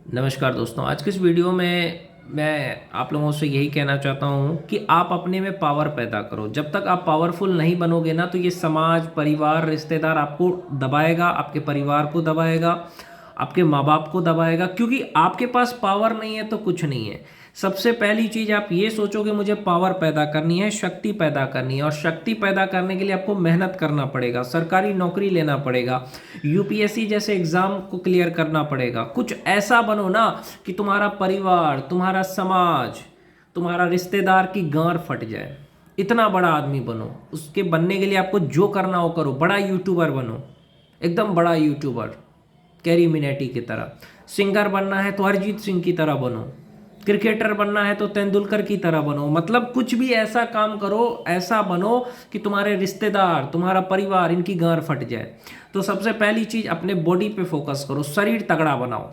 नमस्कार दोस्तों, आज के इस वीडियो में मैं आप लोगों से यही कहना चाहता हूँ कि आप अपने में पावर पैदा करो। जब तक आप पावरफुल नहीं बनोगे ना, तो ये समाज, परिवार, रिश्तेदार आपको दबाएगा, आपके परिवार को दबाएगा, आपके माँ बाप को दबाएगा। क्योंकि आपके पास पावर नहीं है तो कुछ नहीं है। सबसे पहली चीज़ आप ये सोचोगे मुझे पावर पैदा करनी है, शक्ति पैदा करनी है। और शक्ति पैदा करने के लिए आपको मेहनत करना पड़ेगा, सरकारी नौकरी लेना पड़ेगा, यूपीएससी जैसे एग्ज़ाम को क्लियर करना पड़ेगा। कुछ ऐसा बनो ना कि तुम्हारा परिवार, तुम्हारा समाज, तुम्हारा रिश्तेदार की गांड फट जाए। इतना बड़ा आदमी बनो। उसके बनने के लिए आपको जो करना हो करो। बड़ा यूट्यूबर बनो, एकदम बड़ा यूट्यूबर, कैरी मिनेटी की तरह। सिंगर बनना है तो अरिजीत सिंह की तरह बनो। क्रिकेटर बनना है तो तेंदुलकर की तरह बनो। मतलब कुछ भी ऐसा काम करो, ऐसा बनो कि तुम्हारे रिश्तेदार, तुम्हारा परिवार, इनकी गांड फट जाए। तो सबसे पहली चीज़ अपने बॉडी पे फोकस करो, शरीर तगड़ा बनाओ।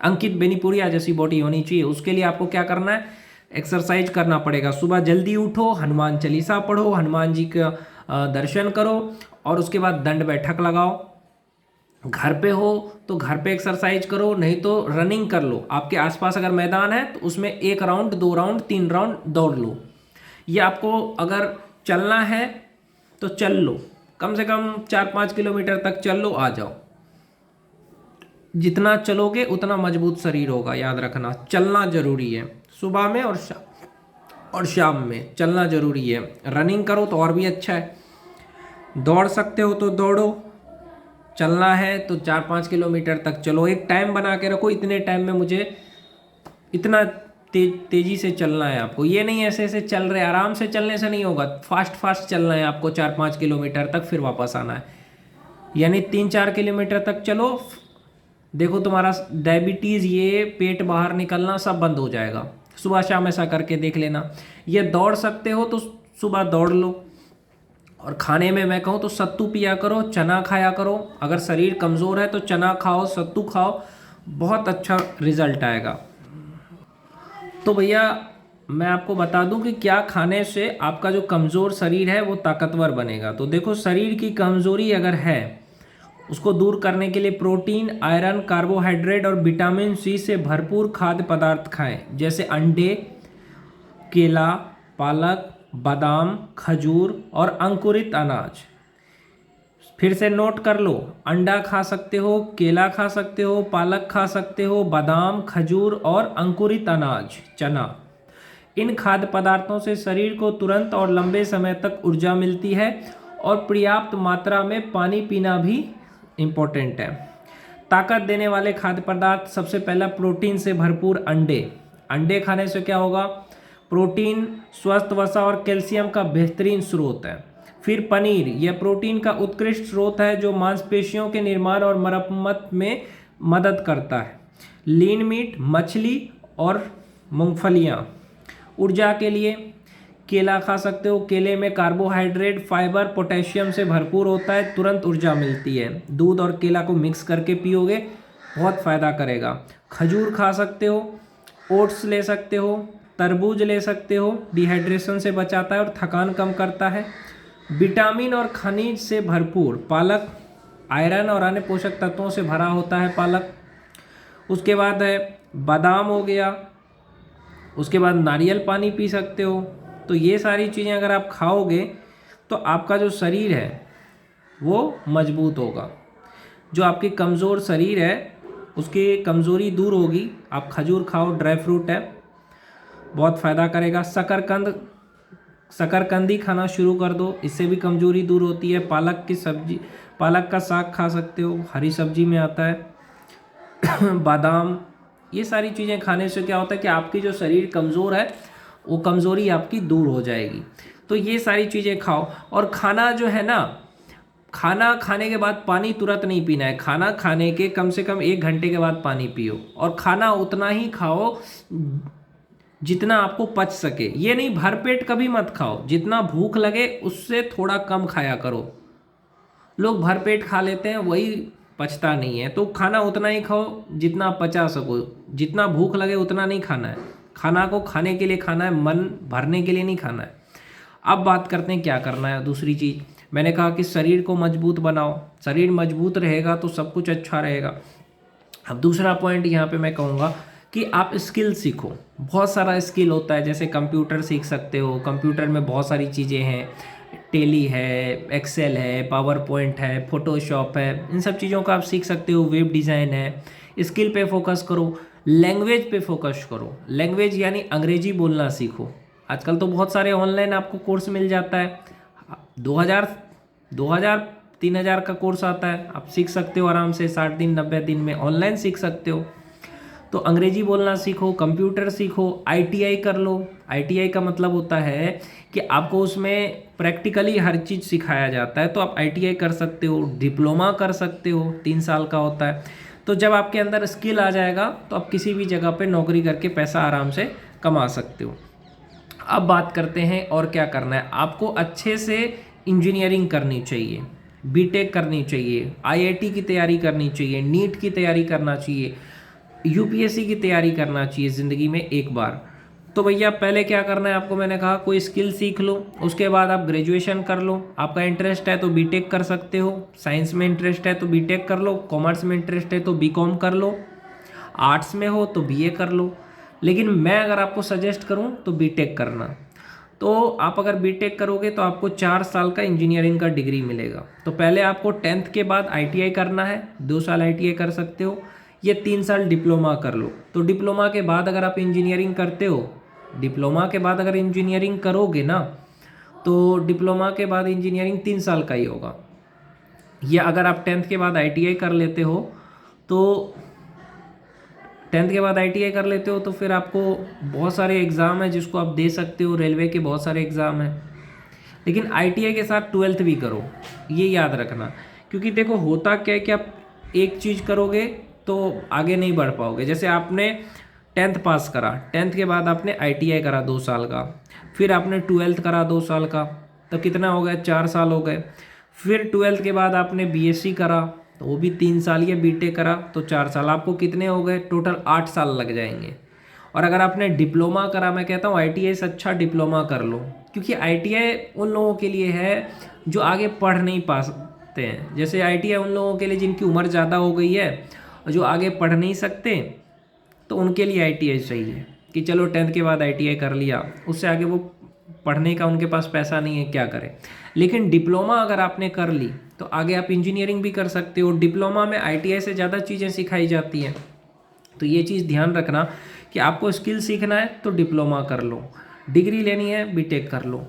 अंकित बेनीपुरिया जैसी बॉडी होनी चाहिए। उसके लिए आपको क्या करना है? एक्सरसाइज करना पड़ेगा। सुबह जल्दी उठो, हनुमान चालीसा पढ़ो, हनुमान जी का दर्शन करो, और उसके बाद दंड बैठक लगाओ। घर पे हो तो घर पे एक्सरसाइज करो, नहीं तो रनिंग कर लो। आपके आसपास अगर मैदान है तो उसमें 1 राउंड, 2 राउंड, 3 राउंड दौड़ लो। ये आपको अगर चलना है तो चल लो, कम से कम 4-5 किलोमीटर तक चल लो, आ जाओ। जितना चलोगे उतना मजबूत शरीर होगा, याद रखना। चलना जरूरी है, सुबह में और शाम में चलना जरूरी है। रनिंग करो तो और भी अच्छा है। दौड़ सकते हो तो दौड़ो, चलना है तो 4-5 किलोमीटर तक चलो। एक टाइम बना के रखो, इतने टाइम में मुझे इतना तेजी से चलना है आपको। ये नहीं ऐसे ऐसे चल रहे, आराम से चलने से नहीं होगा। फास्ट फास्ट चलना है आपको 4-5 किलोमीटर तक, फिर वापस आना है। यानी 3-4 किलोमीटर तक चलो। देखो तुम्हारा डायबिटीज़, ये पेट बाहर निकलना सब बंद हो जाएगा। सुबह शाम ऐसा करके देख लेना। ये दौड़ सकते हो तो सुबह दौड़ लो। और खाने में मैं कहूँ तो सत्तू पिया करो, चना खाया करो। अगर शरीर कमज़ोर है तो चना खाओ, सत्तू खाओ, बहुत अच्छा रिजल्ट आएगा। तो भैया मैं आपको बता दूं कि क्या खाने से आपका जो कमज़ोर शरीर है वो ताकतवर बनेगा। तो देखो, शरीर की कमज़ोरी अगर है उसको दूर करने के लिए प्रोटीन, आयरन, कार्बोहाइड्रेट और विटामिन सी से भरपूर खाद्य पदार्थ खाएं। जैसे अंडे, केला, पालक, बादाम, खजूर और अंकुरित अनाज। फिर से नोट कर लो, अंडा खा सकते हो, केला खा सकते हो, पालक खा सकते हो, बादाम, खजूर और अंकुरित अनाज, चना। इन खाद्य पदार्थों से शरीर को तुरंत और लंबे समय तक ऊर्जा मिलती है। और पर्याप्त मात्रा में पानी पीना भी इम्पोर्टेंट है। ताकत देने वाले खाद्य पदार्थ, सबसे पहला प्रोटीन से भरपूर अंडे। अंडे खाने से क्या होगा? प्रोटीन, स्वस्थ वसा और कैल्शियम का बेहतरीन स्रोत है। फिर पनीर, यह प्रोटीन का उत्कृष्ट स्रोत है जो मांसपेशियों के निर्माण और मरम्मत में मदद करता है। लीन मीट, मछली और मूंगफलियाँ। ऊर्जा के लिए केला खा सकते हो। केले में कार्बोहाइड्रेट, फाइबर, पोटेशियम से भरपूर होता है, तुरंत ऊर्जा मिलती है। दूध और केला को मिक्स करके पियोगे, बहुत फ़ायदा करेगा। खजूर खा सकते हो, ओट्स ले सकते हो, तरबूज ले सकते हो, डिहाइड्रेशन से बचाता है और थकान कम करता है। विटामिन और खनिज से भरपूर पालक, आयरन और अन्य पोषक तत्वों से भरा होता है पालक। उसके बाद है बादाम हो गया। उसके बाद नारियल पानी पी सकते हो। तो ये सारी चीज़ें अगर आप खाओगे तो आपका जो शरीर है वो मजबूत होगा। जो आपकी कमज़ोर शरीर है उसकी कमज़ोरी दूर होगी। आप खजूर खाओ, ड्राई फ्रूट है, बहुत फ़ायदा करेगा। शकरकंदी खाना शुरू कर दो, इससे भी कमज़ोरी दूर होती है। पालक की सब्जी, पालक का साग खा सकते हो, हरी सब्जी में आता है। बादाम, ये सारी चीज़ें खाने से क्या होता है कि आपकी जो शरीर कमज़ोर है वो कमज़ोरी आपकी दूर हो जाएगी। तो ये सारी चीज़ें खाओ। और खाना जो है ना, खाना खाने के बाद पानी तुरंत नहीं पीना है। खाना खाने के कम से कम 1 घंटे के बाद पानी पियो। और खाना उतना ही खाओ जितना आपको पच सके। ये नहीं भरपेट कभी मत खाओ। जितना भूख लगे उससे थोड़ा कम खाया करो। लोग भरपेट खा लेते हैं, वही पचता नहीं है। तो खाना उतना ही खाओ जितना पचा सको। जितना भूख लगे उतना नहीं खाना है। खाना को खाने के लिए खाना है, मन भरने के लिए नहीं खाना है। अब बात करते हैं क्या करना है। दूसरी चीज़, मैंने कहा कि शरीर को मजबूत बनाओ, शरीर मजबूत रहेगा तो सब कुछ अच्छा रहेगा। अब दूसरा पॉइंट यहाँ पे मैं कहूँगा कि आप स्किल सीखो। बहुत सारा स्किल होता है, जैसे कंप्यूटर सीख सकते हो, कंप्यूटर में बहुत सारी चीज़ें हैं, टेली है, एक्सेल है, पावर पॉइंट है, फोटोशॉप है, इन सब चीज़ों का आप सीख सकते हो। वेब डिज़ाइन है। स्किल पे फोकस करो, लैंग्वेज पे फोकस करो। लैंग्वेज यानी अंग्रेजी बोलना सीखो। आजकल तो बहुत सारे ऑनलाइन आपको कोर्स मिल जाता है, 2000 3000 का कोर्स आता है, आप सीख सकते हो आराम से 60 दिन 90 दिन में ऑनलाइन सीख सकते हो। तो अंग्रेजी बोलना सीखो, कंप्यूटर सीखो, आईटीआई कर लो। आईटीआई का मतलब होता है कि आपको उसमें प्रैक्टिकली हर चीज़ सिखाया जाता है, तो आप आईटीआई कर सकते हो। डिप्लोमा कर सकते हो, 3 साल का होता है। तो जब आपके अंदर स्किल आ जाएगा तो आप किसी भी जगह पे नौकरी करके पैसा आराम से कमा सकते हो। अब बात करते हैं और क्या करना है। आपको अच्छे से इंजीनियरिंग करनी चाहिए, बीटेक करनी चाहिए, आईआईटी की तैयारी करनी चाहिए, नीट की तैयारी करना चाहिए, यूपीएससी की तैयारी करना चाहिए ज़िंदगी में एक बार। तो भैया पहले क्या करना है आपको, मैंने कहा कोई स्किल सीख लो, उसके बाद आप ग्रेजुएशन कर लो। आपका इंटरेस्ट है तो बीटेक कर सकते हो, साइंस में इंटरेस्ट है तो बीटेक कर लो, कॉमर्स में इंटरेस्ट है तो बीकॉम कर लो, आर्ट्स में हो तो बीए कर लो। लेकिन मैं अगर आपको सजेस्ट करूं तो बीटेक करना। तो आप अगर बीटेक करोगे तो आपको 4 साल का इंजीनियरिंग का डिग्री मिलेगा। तो पहले आपको 10th के बाद आईटीआई करना है, 2 साल आईटीआई कर सकते हो, ये 3 साल डिप्लोमा कर लो। तो डिप्लोमा के बाद अगर आप इंजीनियरिंग करते हो, डिप्लोमा के बाद अगर इंजीनियरिंग करोगे ना, तो डिप्लोमा के बाद इंजीनियरिंग 3 साल का ही होगा। या अगर आप 10th के बाद आईटीआई कर लेते हो तो 10th के बाद आईटीआई कर लेते हो तो फिर आपको बहुत सारे एग्ज़ाम है जिसको आप दे सकते हो, रेलवे के बहुत सारे एग्ज़ाम हैं। लेकिन आईटीआई के साथ 12th भी करो, ये याद रखना। क्योंकि देखो होता क्या है कि आप एक चीज़ करोगे तो आगे नहीं बढ़ पाओगे। जैसे आपने 10th पास करा, 10th के बाद आपने आईटीआई करा 2 साल का, फिर आपने 12th करा 2 साल का, तो कितना हो गया, 4 साल हो गए। फिर 12th के बाद आपने बीएससी करा तो वो भी 3 साल, या बीटेक करा तो 4 साल, आपको कितने हो गए, टोटल 8 साल लग जाएंगे। और अगर आपने डिप्लोमा करा, मैं कहता हूँ आईटीआई से अच्छा डिप्लोमा कर लो, क्योंकि आईटीआई उन लोगों के लिए है जो आगे पढ़ नहीं पाते हैं। जैसे आईटीआई उन लोगों के लिए जिनकी उम्र ज़्यादा हो गई है और जो आगे पढ़ नहीं सकते, तो उनके लिए आईटीआई चाहिए कि चलो 10th के बाद आईटीआई कर लिया, उससे आगे वो पढ़ने का उनके पास पैसा नहीं है, क्या करें। लेकिन डिप्लोमा अगर आपने कर ली तो आगे आप इंजीनियरिंग भी कर सकते हो। डिप्लोमा में आईटीआई से ज़्यादा चीज़ें सिखाई जाती हैं। तो ये चीज़ ध्यान रखना कि आपको स्किल सीखना है तो डिप्लोमा कर लो, डिग्री लेनी है बीटेक कर लो।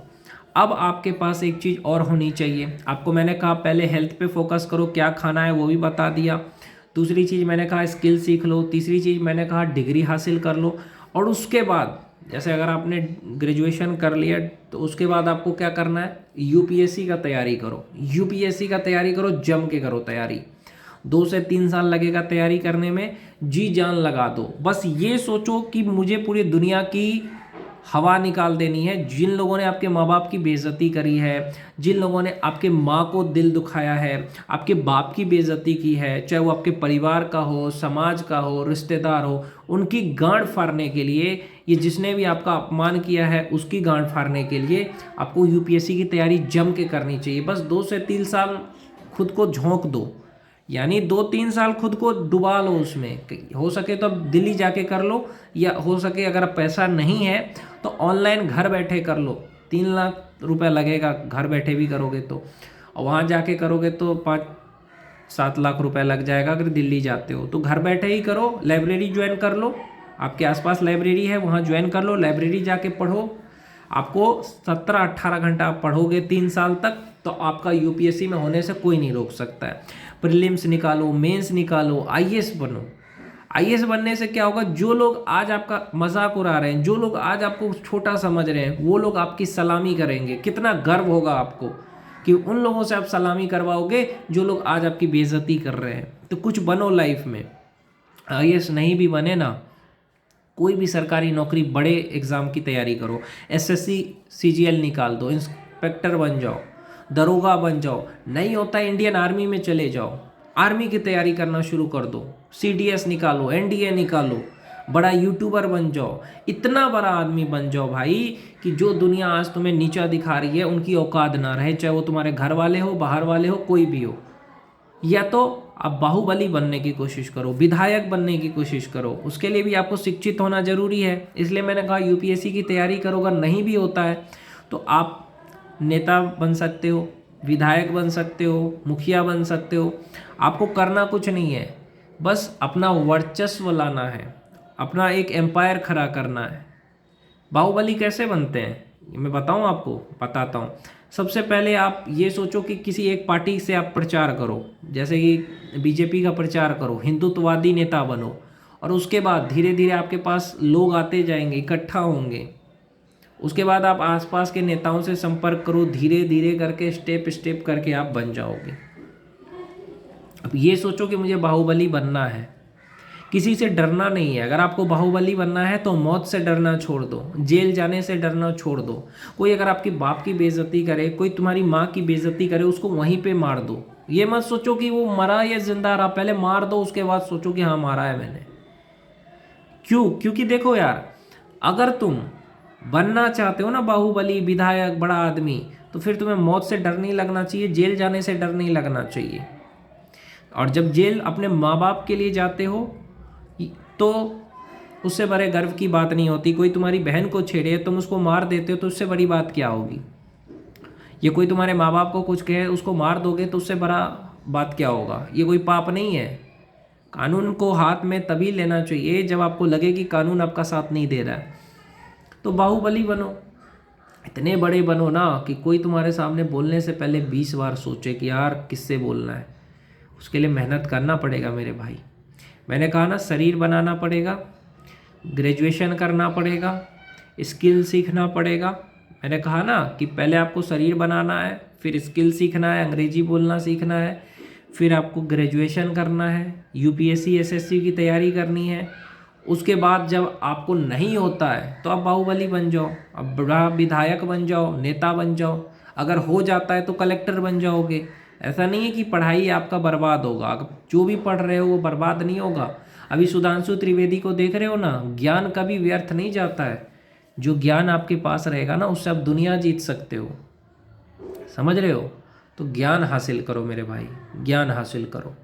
अब आपके पास एक चीज़ और होनी चाहिए। आपको मैंने कहा पहले हेल्थ पे फोकस करो, क्या खाना है वो भी बता दिया। दूसरी चीज़ मैंने कहा स्किल सीख लो। तीसरी चीज़ मैंने कहा डिग्री हासिल कर लो। और उसके बाद जैसे अगर आपने ग्रेजुएशन कर लिया तो उसके बाद आपको क्या करना है, यूपीएससी का तैयारी करो। यूपीएससी का तैयारी करो, जम के करो तैयारी। 2 से 3 साल लगेगा तैयारी करने में, जी जान लगा दो। बस ये सोचो कि मुझे पूरी दुनिया की हवा निकाल देनी है। जिन लोगों ने आपके माँ बाप की बेइज्जती करी है, जिन लोगों ने आपके माँ को दिल दुखाया है, आपके बाप की बेइज्जती की है, चाहे वो आपके परिवार का हो, समाज का हो, रिश्तेदार हो, उनकी गांड फाड़ने के लिए, ये जिसने भी आपका अपमान किया है उसकी गांड फाड़ने के लिए आपको यूपीएससी की तैयारी जम के करनी चाहिए। बस 2 से 3 साल खुद को झोंक दो, यानी 2-3 साल खुद को डुबा लो उसमें। हो सके तो अब दिल्ली जाके कर लो, या हो सके अगर पैसा नहीं है तो ऑनलाइन घर बैठे कर लो। 3 लाख रुपए लगेगा घर बैठे भी करोगे तो, और वहाँ जाके करोगे तो 5-7 लाख रुपए लग जाएगा अगर दिल्ली जाते हो। तो घर बैठे ही करो, लाइब्रेरी ज्वाइन कर लो, आपके आसपास लाइब्रेरी है वहाँ ज्वाइन कर लो, लाइब्रेरी जाके पढ़ो। आपको 17-18 घंटा आप पढ़ोगे 3 साल तक, तो आपका यूपीएससी में होने से कोई नहीं रोक सकता है। प्रीलिम्स निकालो, मेंस निकालो, आईएएस बनो। आईएएस बनने से क्या होगा, जो लोग आज आपका मजाक उड़ा रहे हैं, जो लोग आज आपको छोटा समझ रहे हैं, वो लोग आपकी सलामी करेंगे। कितना गर्व होगा आपको कि उन लोगों से आप सलामी करवाओगे जो लोग आज आपकी बेइज्जती कर रहे हैं। तो कुछ बनो लाइफ में। आईएएस नहीं भी बने ना, कोई भी सरकारी नौकरी, बड़े एग्ज़ाम की तैयारी करो, एसएससी सीजीएल निकाल दो, इंस्पेक्टर बन जाओ, दरोगा बन जाओ। नहीं होता इंडियन आर्मी में चले जाओ, आर्मी की तैयारी करना शुरू कर दो, सीडीएस निकालो, एनडीए निकालो, बड़ा यूट्यूबर बन जाओ, इतना बड़ा आदमी बन जाओ भाई कि जो दुनिया आज तुम्हें नीचा दिखा रही है उनकी औकात ना रहे, चाहे वो तुम्हारे घर वाले हो, बाहर वाले हो, कोई भी हो। या तो आप बाहुबली बनने की कोशिश करो, विधायक बनने की कोशिश करो, उसके लिए भी आपको शिक्षित होना जरूरी है। इसलिए मैंने कहा यूपीएससी की तैयारी करो, अगर नहीं भी होता है तो आप नेता बन सकते हो, विधायक बन सकते हो, मुखिया बन सकते हो। आपको करना कुछ नहीं है, बस अपना वर्चस्व लाना है, अपना एक एम्पायर खड़ा करना है। बाहुबली कैसे बनते हैं मैं बताऊं आपको, बताता हूं। सबसे पहले आप ये सोचो कि किसी एक पार्टी से आप प्रचार करो, जैसे कि बीजेपी का प्रचार करो, हिंदुत्ववादी नेता बनो, और उसके बाद धीरे धीरे आपके पास लोग आते जाएंगे, इकट्ठा होंगे। उसके बाद आप आसपास के नेताओं से संपर्क करो, धीरे धीरे करके स्टेप स्टेप करके आप बन जाओगे। अब ये सोचो कि मुझे बाहुबली बनना है, किसी से डरना नहीं है। अगर आपको बाहुबली बनना है तो मौत से डरना छोड़ दो, जेल जाने से डरना छोड़ दो। कोई अगर आपकी बाप की बेइज्जती करे, कोई तुम्हारी माँ की बेइज्जती करे, उसको वहीं पे मार दो। ये मत सोचो कि वो मरा या जिंदा रहा, पहले मार दो, उसके बाद सोचो कि हाँ मारा है मैंने। क्यों? क्योंकि देखो यार, अगर तुम बनना चाहते हो ना बाहुबली, विधायक, बड़ा आदमी, तो फिर तुम्हें मौत से डर नहीं लगना चाहिए, जेल जाने से डर नहीं लगना चाहिए। और जब जेल अपने माँ बाप के लिए जाते हो तो उससे बड़े गर्व की बात नहीं होती। कोई तुम्हारी बहन को छेड़े, तुम उसको मार देते हो, तो उससे बड़ी बात क्या होगी। ये कोई तुम्हारे माँ बाप को कुछ कहे, उसको मार दोगे, तो उससे बड़ा बात क्या होगा। ये कोई पाप नहीं है। कानून को हाथ में तभी लेना चाहिए जब आपको लगे कि कानून आपका साथ नहीं दे रहा है। तो बाहुबली बनो, इतने बड़े बनो ना कि कोई तुम्हारे सामने बोलने से पहले 20 बार सोचे कि यार किससे बोलना है। उसके लिए मेहनत करना पड़ेगा मेरे भाई। मैंने कहा ना, शरीर बनाना पड़ेगा, ग्रेजुएशन करना पड़ेगा, स्किल सीखना पड़ेगा। मैंने कहा ना कि पहले आपको शरीर बनाना है, फिर स्किल सीखना है, अंग्रेजी बोलना सीखना है, फिर आपको ग्रेजुएशन करना है, यूपीएससी एसएससी की तैयारी करनी है। उसके बाद जब आपको नहीं होता है तो आप बाहुबली बन जाओ, अब बड़ा विधायक बन जाओ, नेता बन जाओ। अगर हो जाता है तो कलेक्टर बन जाओगे। ऐसा नहीं है कि पढ़ाई आपका बर्बाद होगा, जो भी पढ़ रहे हो वो बर्बाद नहीं होगा। अभी सुधांशु त्रिवेदी को देख रहे हो ना, ज्ञान कभी व्यर्थ नहीं जाता है। जो ज्ञान आपके पास रहेगा ना, उससे आप दुनिया जीत सकते हो। समझ रहे हो? तो ज्ञान हासिल करो मेरे भाई, ज्ञान हासिल करो।